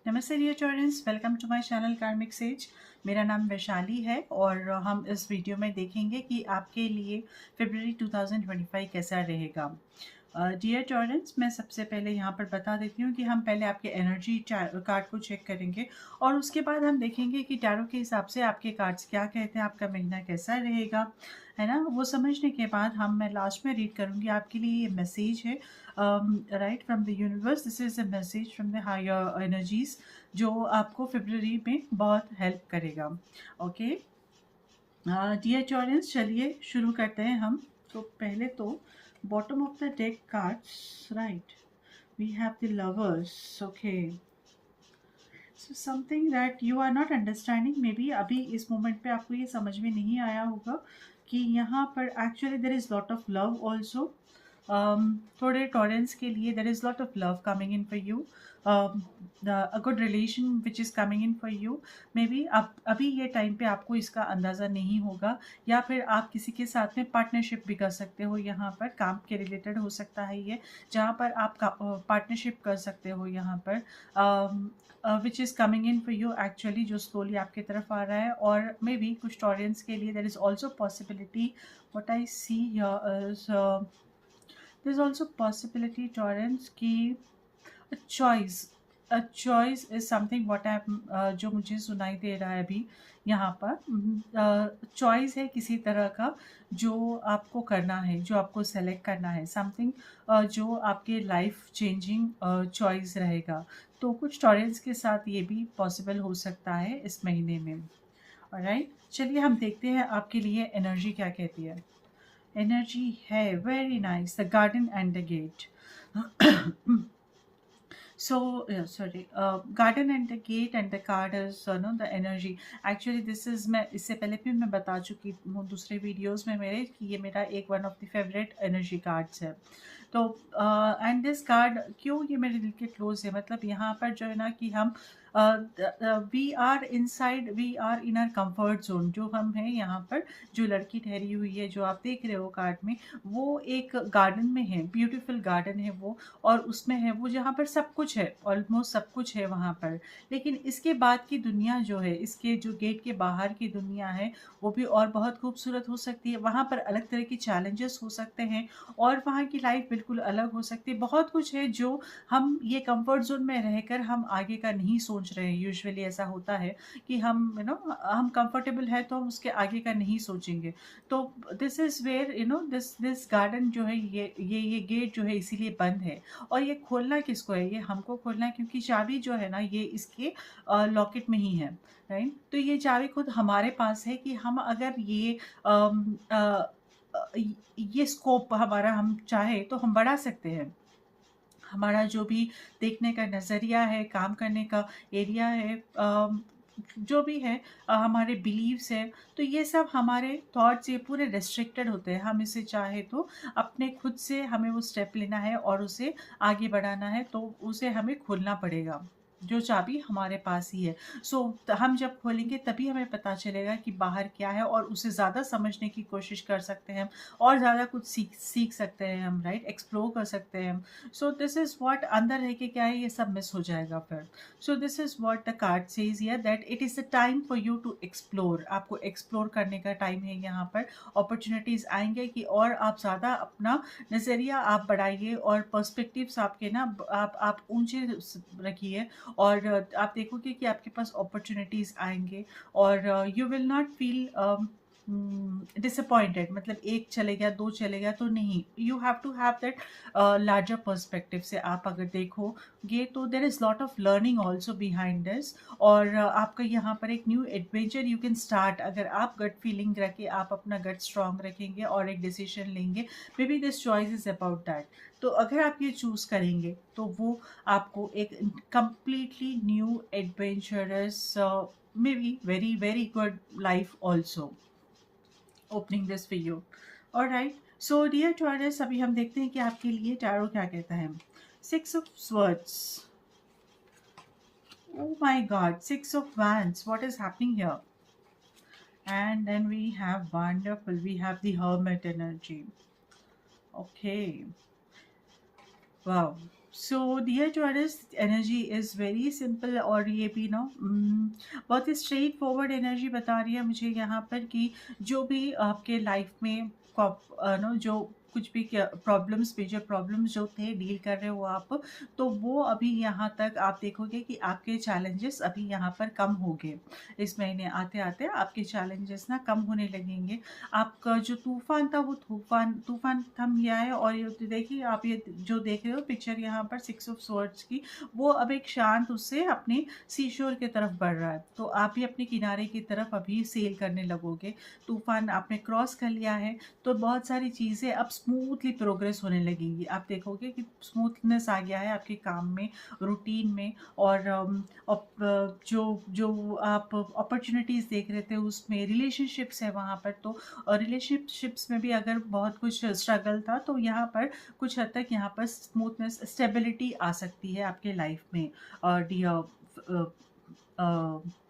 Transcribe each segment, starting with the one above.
नमस्ते dear Taurus, welcome to my channel Karmic Sage. मेरा नाम वैशाली है और हम इस वीडियो में देखेंगे कि आपके लिए फरवरी 2025 कैसा रहेगा। डियर टॉरेंस, मैं सबसे पहले यहाँ पर बता देती हूँ कि हम पहले आपके एनर्जी कार्ड को चेक करेंगे और उसके बाद हम देखेंगे कि टैरो के हिसाब से आपके कार्ड्स क्या कहते हैं, आपका महीना कैसा रहेगा, है ना। वो समझने के बाद मैं लास्ट में रीड करूँगी आपके लिए ये मैसेज है, right from the universe. This is a message from the higher energies जो आपको फरवरी में बहुत हेल्प करेगा। ओके डियर टॉरेंस, चलिए शुरू करते हैं हम। तो पहले तो bottom of the deck cards, right, we have the lovers. Okay, so something that you are not understanding, maybe अभी इस मोमेंट पे आपको ये समझ में नहीं आया होगा कि यहाँ पर actually there is lot of love also. थोड़े टॉरेंस के लिए there is lot of love coming in for you, a good relation which is coming in for you. May be अब अभी ये टाइम पे आपको इसका अंदाज़ा नहीं होगा, या फिर आप किसी के साथ में पार्टनरशिप भी कर सकते हो। यहाँ पर काम के रिलेटेड हो सकता है ये, जहाँ पर आप पार्टनरशिप कर सकते हो यहाँ पर, which is coming in for you actually, जो स्लोली आपकी तरफ आ रहा है। और मे बी कुछ टॉरेंस के लिए there is also possibility, what I see is there is also possibility torrents की choice, a choice is something what I, जो मुझे सुनाई दे रहा है अभी यहाँ पर। चॉइस है किसी तरह का जो आपको करना है, जो आपको सेलेक्ट करना है, समथिंग जो आपके लाइफ चेंजिंग चॉइस रहेगा। तो कुछ टॉरेंस के साथ ये भी पॉसिबल हो सकता है इस महीने में। ऑलराइट, चलिए हम देखते हैं आपके लिए एनर्जी क्या कहती है। एनर्जी है very nice, the garden and the gate. So sorry, garden and the gate and the card is no the energy. Actually this is, मैं इससे पहले भी मैं बता चुकी हूँ दूसरे वीडियोस में मेरे कि ये मेरा एक one of the favourite energy cards है। तो एंड दिस कार्ड क्यों ये मेरे दिल के क्लोज है, मतलब यहाँ पर जो है ना कि हम we are inside, we are in our comfort zone. जो हम हैं यहाँ पर, जो लड़की ठहरी हुई है जो आप देख रहे हो कार्ड में, वो एक गार्डन में है, ब्यूटीफुल गार्डन है वो, और उसमें है वो जहाँ पर सब कुछ है, ऑलमोस्ट सब कुछ है वहाँ पर। लेकिन इसके बाद की दुनिया जो है, इसके जो गेट के बाहर की दुनिया है, वो भी और बहुत खूबसूरत हो सकती है। वहाँ पर अलग तरह के चैलेंजेस हो सकते हैं और वहाँ की लाइफ बिल्कुल अलग हो सकती है। बहुत कुछ है जो हम ये कंफर्ट जोन में रहकर हम आगे का नहीं सोच रहे हैं। यूजुअली ऐसा होता है कि हम हम कंफर्टेबल है तो हम उसके आगे का नहीं सोचेंगे। तो this is where this this garden जो है, ये गेट जो है इसीलिए बंद है। और ये खोलना किसको है, ये हमको खोलना है, क्योंकि चाबी जो है ना ये इसके लॉकेट में ही है, राइट। तो ये चाबी खुद हमारे पास है कि हम अगर ये अम, अ, ये स्कोप हमारा हम चाहे तो हम बढ़ा सकते हैं। हमारा जो भी देखने का नज़रिया है, काम करने का एरिया है, जो भी है, हमारे बिलीव्स है, तो ये सब हमारे थॉट्स ये पूरे रिस्ट्रिक्टेड होते हैं। हम इसे चाहे तो अपने खुद से हमें वो स्टेप लेना है और उसे आगे बढ़ाना है, तो उसे हमें खोलना पड़ेगा। जो चाबी हमारे पास ही है। सो हम जब खोलेंगे तभी हमें पता चलेगा कि बाहर क्या है, और उसे ज़्यादा समझने की कोशिश कर सकते हैं और ज़्यादा कुछ सीख सीख सकते हैं हम, राइट, एक्सप्लोर कर सकते हैं हम। सो दिस इज़ व्हाट, अंदर रह के क्या है ये सब मिस हो जाएगा फिर। So this is what the card says here, that it is the time for you to explore. आपको एक्सप्लोर करने का टाइम है यहाँ पर। अपॉर्चुनिटीज़ आएंगे कि और आप ज़्यादा अपना नज़रिया आप बढ़ाइए और पर्सपेक्टिव्स आपके ना आप ऊंचे रखिए, और आप देखोगे कि आपके पास अपॉर्चुनिटीज़ आएंगे और you will not feel disappointed. मतलब एक चले गया, दो चले गया तो नहीं, you have to have that larger perspective से आप अगर देखोगे तो there is lot of learning also behind this. और आपका यहाँ पर एक new adventure you can start, अगर आप गट फीलिंग रखे, आप अपना गट स्ट्रांग रखेंगे और एक डिसीजन लेंगे। May be this choice is about that. तो अगर आप ये चूज़ करेंगे तो वो आपको एक completely new adventurous, maybe very very good life also opening this for you. All right, so dear Taurus, अभी हम देखते हैं कि आपके लिए टैरो क्या कहता है। Six of Swords, oh my god, Six of Wands, what is happening here? And then we have wonderful, we have the Hermit energy. Okay, wow. So dear Taurus, energy is very simple, और ये भी ना बहुत ही straight forward energy बता रही है मुझे यहाँ पर कि जो भी आपके लाइफ में नो जो कुछ भी प्रॉब्लम्स, मेजर प्रॉब्लम्स जो थे डील कर रहे हो आप, तो वो अभी यहाँ तक आप देखोगे कि आपके चैलेंजेस अभी यहाँ पर कम हो गए। इस महीने आते आते आपके चैलेंजेस ना कम होने लगेंगे। आपका जो तूफान था वो तूफान तूफान थम गया है, और ये देखिए आप ये जो देख रहे हो पिक्चर यहाँ पर सिक्स ऑफ स्वॉर्ड्स की, वो अब एक शांत उससे अपने सीशोर की तरफ बढ़ रहा है। तो आप भी अपने किनारे की तरफ अभी सेल करने लगोगे। तूफान आपने क्रॉस कर लिया है, तो बहुत सारी चीज़ें अब स्मूथली प्रोग्रेस होने लगेंगी। आप देखोगे कि स्मूथनेस आ गया है आपके काम में, रूटीन में, और जो जो आप अपॉर्चुनिटीज़ देख रहे थे उसमें, रिलेशनशिप्स है वहाँ पर, तो रिलेशनशिप्स में भी अगर बहुत कुछ स्ट्रगल था, तो यहाँ पर कुछ हद तक यहाँ पर स्मूथनेस, स्टेबिलिटी आ सकती है आपके लाइफ में, dear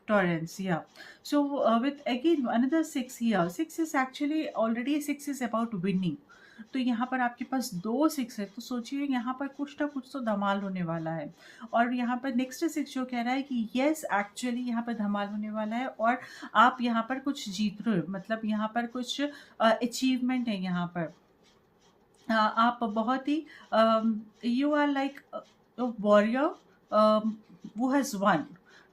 Torrance, yeah. So with again another six here, six is actually already six is about winning. तो यहाँ पर आपके पास दो सिक्स है, तो सोचिए यहाँ पर कुछ ना कुछ तो धमाल होने वाला है। और यहाँ पर नेक्स्ट सिक्स जो कह रहा है कि यस एक्चुअली यहाँ पर धमाल होने वाला है, और आप यहाँ पर कुछ जीत रहे हो, मतलब यहाँ पर कुछ अचीवमेंट है यहाँ पर। आप बहुत ही यू आर लाइक वॉरियर वो हैज़ वन।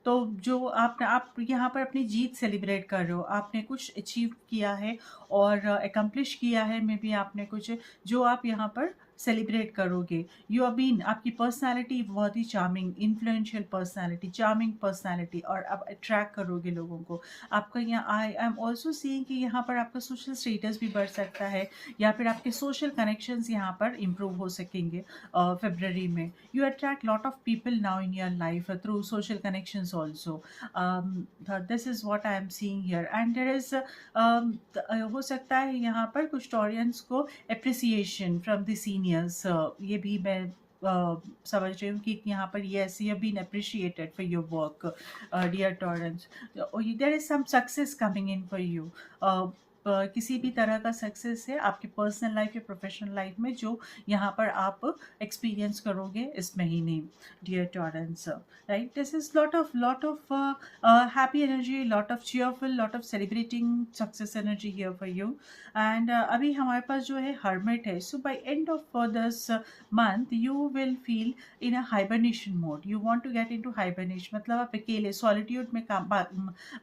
तो जो आप यहाँ पर अपनी जीत सेलिब्रेट कर रहे हो, आपने कुछ अचीव किया है और एकम्प्लिश किया है, मे बी आपने कुछ जो आप यहाँ पर सेलिब्रेट करोगे। यू आर बीन, आपकी पर्सनालिटी बहुत ही charming, influential personality, charming personality, और आप अट्रैक्ट करोगे लोगों को। आपका यहाँ आई एम ऑल्सो सीइंग कि यहाँ पर आपका सोशल स्टेटस भी बढ़ सकता है, या फिर आपके सोशल कनेक्शंस यहाँ पर इम्प्रूव हो सकेंगे फेब्रवरी में। You attract lot of people now in your life through social connections also. This is what I am seeing here, and there is हो सकता है यहाँ पर कुछ टॉरियंस को अप्रिसिएशन फ्रॉम द सीनियर्स, ये भी मैं समझ रही हूँ कि यहाँ पर yes you have been appreciated for your work, dear Taurus. There is some success coming in for you. किसी भी तरह का सक्सेस है आपके पर्सनल लाइफ या प्रोफेशनल लाइफ में, जो यहाँ पर आप एक्सपीरियंस करोगे इस महीने, dear Taurus. Right, this is lot of happy energy, lot of cheerful, lot of celebrating success energy here for you. And अभी हमारे पास जो है हर्मिट है, so by end of this month you will feel in a hibernation mode. You want to get into hibernation, मतलब आप अकेले solitude में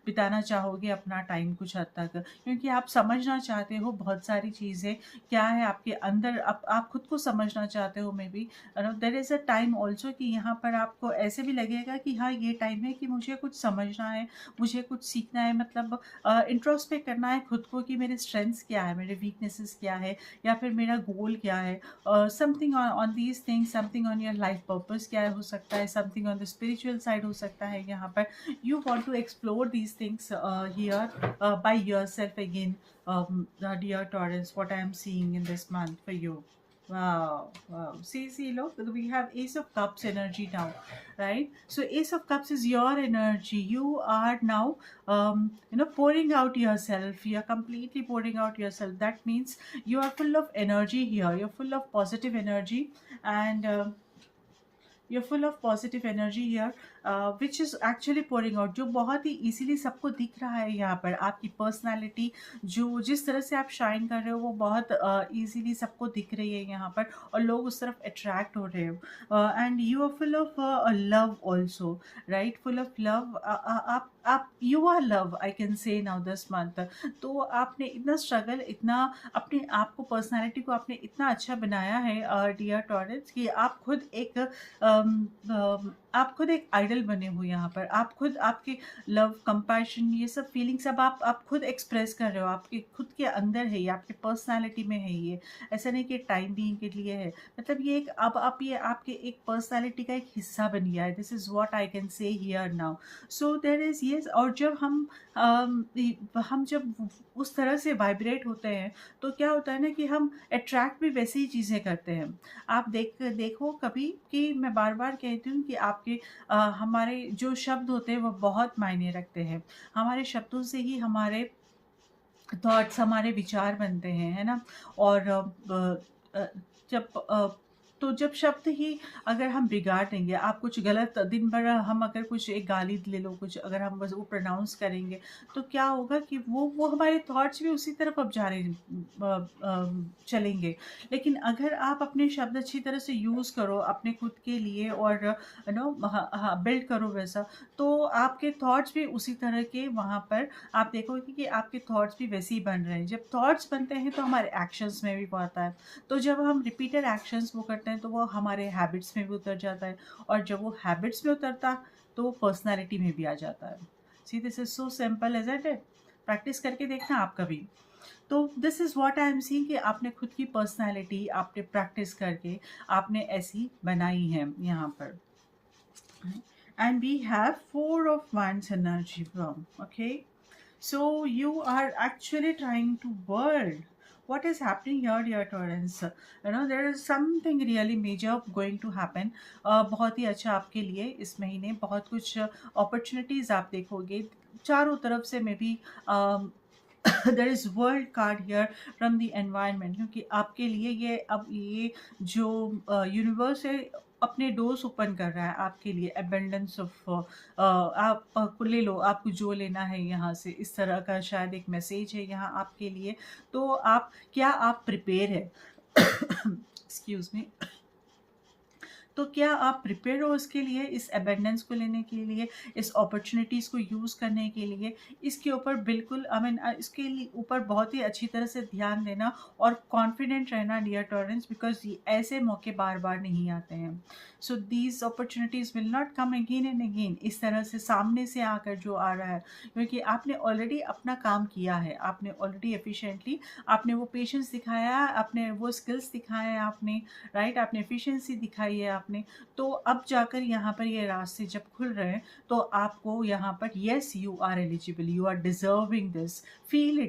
बिताना चाहोगे अपना टाइम कुछ हद तक, क्योंकि आप समझना चाहते हो बहुत सारी चीज़ें क्या है आपके अंदर, आप खुद को समझना चाहते हो। Maybe there is a time also कि यहाँ पर आपको ऐसे भी लगेगा कि हाँ ये टाइम है कि मुझे कुछ समझना है, मुझे कुछ सीखना है, मतलब इंट्रोस्पेक्ट करना है खुद को कि मेरे स्ट्रेंथ्स क्या है, मेरे वीकनेसेस क्या है, या फिर मेरा गोल क्या है, something on these things, something on your life purpose क्या हो सकता है, something on the spiritual side हो सकता है। यहाँ पर you want to explore these things here by yourself again, dear Taurus, what I am seeing in this month for you. Wow, wow. See, look, we have Ace of Cups energy now, right? So Ace of Cups is your energy. You are now, pouring out yourself. You're completely pouring out yourself. That means you are full of energy here. You're full of positive energy, and you're full of positive energy here, which is actually pouring out, जो बहुत ही easily सबको दिख रहा है यहाँ पर। आपकी personality जो जिस तरह से आप शाइन कर रहे हो वो बहुत इजीली सबको दिख रही है यहाँ पर, और लोग उस तरफ अट्रैक्ट हो रहे हो। And you are full of love also, right, full of love. आप you are love, I can say now this month. तो आपने इतना स्ट्रगल, इतना अपने आप को, पर्सनालिटी को आपने इतना अच्छा बनाया है डियर टॉरेंस, कि आप खुद एक आइडल बने हो यहाँ पर। आप खुद, आपके लव, कंपैशन, ये सब फीलिंग्स अब आप खुद एक्सप्रेस कर रहे हो, आपके खुद के अंदर है ये, आपके पर्सनालिटी में है ये। ऐसा नहीं कि टाइम बीइंग के लिए है, मतलब ये एक अब आप ये आपके एक पर्सनालिटी का एक हिस्सा बन गया है। This is what I can say here now. So there is yes, और जब हम जब उस तरह से वाइब्रेट होते हैं, तो क्या होता है ना कि हम अट्रैक्ट भी वैसी ही चीज़ें करते हैं। आप देखो कभी कि मैं बार बार कहती हूँ कि आपके हमारे जो शब्द होते हैं वो बहुत मायने रखते हैं। हमारे शब्दों से ही हमारे थॉट्स, हमारे विचार बनते हैं, है ना? और जब तो जब शब्द ही अगर हम बिगाड़ देंगे, आप कुछ गलत दिन भर हम अगर कुछ एक गाली ले लो, कुछ अगर हम बस वो प्रोनाउंस करेंगे, तो क्या होगा कि वो हमारे थॉट्स भी उसी तरफ अब जा रहे चलेंगे। लेकिन अगर आप अपने शब्द अच्छी तरह से यूज़ करो अपने खुद के लिए और बिल्ड करो वैसा, तो आपके थॉट्स भी उसी तरह के वहाँ पर आप देखोगे कि आपके थॉट्स भी वैसे ही बन रहे हैं। जब थॉट्स बनते हैं तो हमारे एक्शंस में भी वो आता है। तो जब हम रिपीटेड एक्शंस वो करते हैं तो वो हमारे हैबिट्स में भी उतर जाता है, और जब वो हैबिट्स में उतरता तो वो पर्सनैलिटी में भी आ जाता है। See this is so simple isn't it? Practice करके देखना आप कभी। तो this is what I am seeing कि आपने खुद की पर्सनैलिटी आपने प्रैक्टिस करके आपने ऐसी बनाई है यहाँ पर। And we have four of wands energy from, okay? So you are actually trying to world. What is happening here, dear Taurus? You know, there is something really major going to happen. बहुत ही अच्छा आपके लिए इस महीने बहुत कुछ opportunities आप देखोगे चारों तरफ से। May be there is world card here from the environment, क्योंकि आपके लिए ये अब ये जो यूनिवर्स है अपने डोर्स ओपन कर रहा है आपके लिए एबंडेंस ऑफ। आप ले लो, आपको जो लेना है यहाँ से, इस तरह का शायद एक मैसेज है यहाँ आपके लिए। तो आप क्या आप प्रिपेयर है एक्सक्यूज मी, तो क्या आप प्रिपेयर हो इसके लिए, इस अबेंडेंस को लेने के लिए, इस अपॉर्चुनिटीज़ को यूज़ करने के लिए? इसके ऊपर बिल्कुल इसके लिए ऊपर बहुत ही अच्छी तरह से ध्यान देना और कॉन्फिडेंट रहना डियर टॉरेंस, बिकॉज ऐसे मौके बार बार नहीं आते हैं। So these opportunities will not come again and again इस तरह से सामने से आकर जो आ रहा है, क्योंकि आपने ऑलरेडी अपना काम किया है, आपने ऑलरेडी एफिशिएंटली आपने वो पेशेंस दिखाया, आपने वो स्किल्स दिखाए हैं, आपने राइट, आपने एफिशिएंसी दिखाई है आपने। तो अब जाकर यहाँ पर ये रास्ते जब खुल रहे हैं तो आपको यहाँ पर yes you are eligible, you are deserving this, feel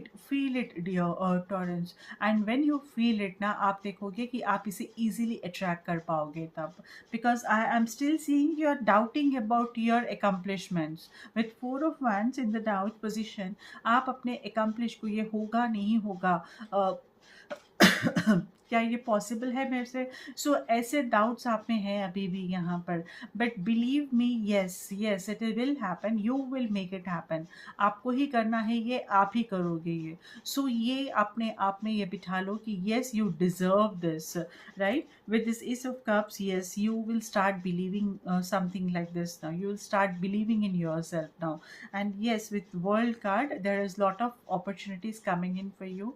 it dear Taureans. And when you feel it ना, आप देखोगे कि आप इसे इजीली अट्रैक्ट कर पाओगे तब, because I am still seeing you are doubting about your accomplishments with four of wands in the doubt position. आप अपने अकम्पलिश को, ये होगा नहीं होगा, क्या ये पॉसिबल है मेरे से, सो ऐसे डाउट्स आप में हैं अभी भी यहाँ पर। But believe me, yes yes it will happen, you will make it happen. आपको ही करना है, ये आप ही करोगे ये। सो ये अपने आप में ये बिठा लो कि yes you deserve this, right? with this ace of cups, yes, you will start believing something like this now, you will start believing in yourself now. And yes, with world card there is lot of opportunities coming in for you,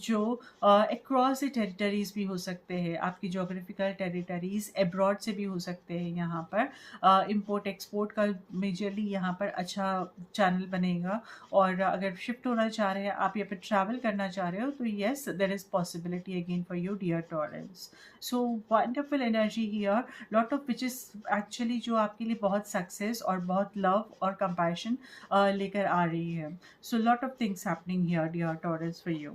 जो across territories भी हो सकते हैं, आपकी geographical territories abroad से भी हो सकते हैं। यहाँ पर इंपोर्ट एक्सपोर्ट का मेजरली यहाँ पर अच्छा चैनल बनेगा, और अगर शिफ्ट होना चाह रहे हैं, आप यहाँ पर ट्रैवल करना चाह रहे हो, तो yes there is possibility again for you dear Taureans. So wonderful energy here, lot of which is actually जो आपके लिए बहुत सक्सेस और बहुत लव और कंपैशन लेकर आ रही है। So lot of things happening here dear Taureans for you.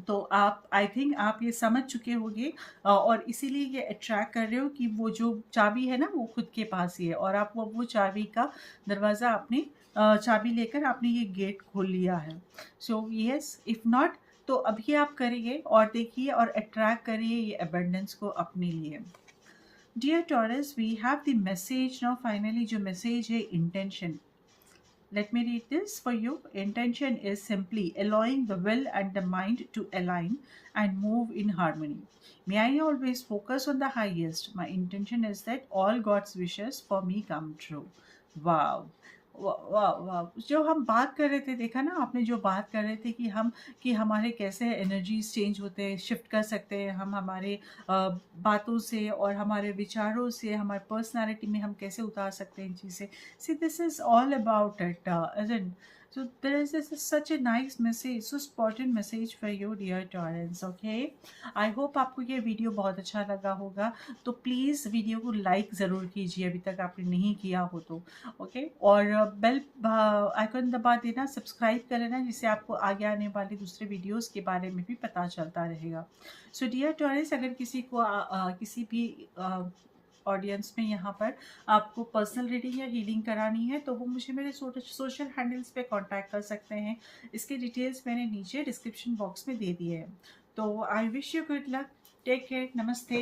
तो आप, आई थिंक आप ये समझ चुके होंगे, और इसीलिए ये अट्रैक्ट कर रहे हो कि वो जो चाबी है ना वो खुद के पास ही है, और आप वो चाबी का दरवाज़ा आपने चाबी लेकर आपने ये गेट खोल लिया है। सो यस, इफ़ नॉट तो अभी आप करिए और देखिए और अट्रैक्ट करिए ये अबंडेंस को अपने लिए। Dear Taurus, we have the message now, finally जो मैसेज है intention. Let me read this for you. Intention is simply allowing the will and the mind to align and move in harmony. May I always focus on the highest. My intention is that all God's wishes for me come true. Wow. वाह वाह, जो हम बात कर रहे थे, देखा ना आपने, जो बात कर रहे थे कि हम, कि हमारे कैसे एनर्जीज चेंज होते हैं, शिफ्ट कर सकते हैं हम हमारे बातों से और हमारे विचारों से, हमारे पर्सनालिटी में हम कैसे उतार सकते हैं इन चीज़ें। See this is all about it, isn't? So there is this is such a nice message, so important message for you dear Taurus, okay? I hope आपको ये वीडियो बहुत अच्छा लगा होगा, तो प्लीज़ वीडियो को लाइक ज़रूर कीजिए अभी तक आपने नहीं किया हो तो, ओके? और बेल आइकन दबा देना, सब्सक्राइब कर लेना, जिससे आपको आगे आने वाले दूसरे वीडियोस के बारे में भी पता चलता रहेगा। सो डियर टॉरस, अगर किसी को किसी भी ऑडियंस में यहाँ पर आपको पर्सनल रीडिंग या हीलिंग करानी है, तो वो मुझे मेरे सोशल हैंडल्स पे कांटेक्ट कर सकते हैं। इसके डिटेल्स मैंने नीचे डिस्क्रिप्शन बॉक्स में दे दिए हैं। तो I wish you good luck, take care, नमस्ते।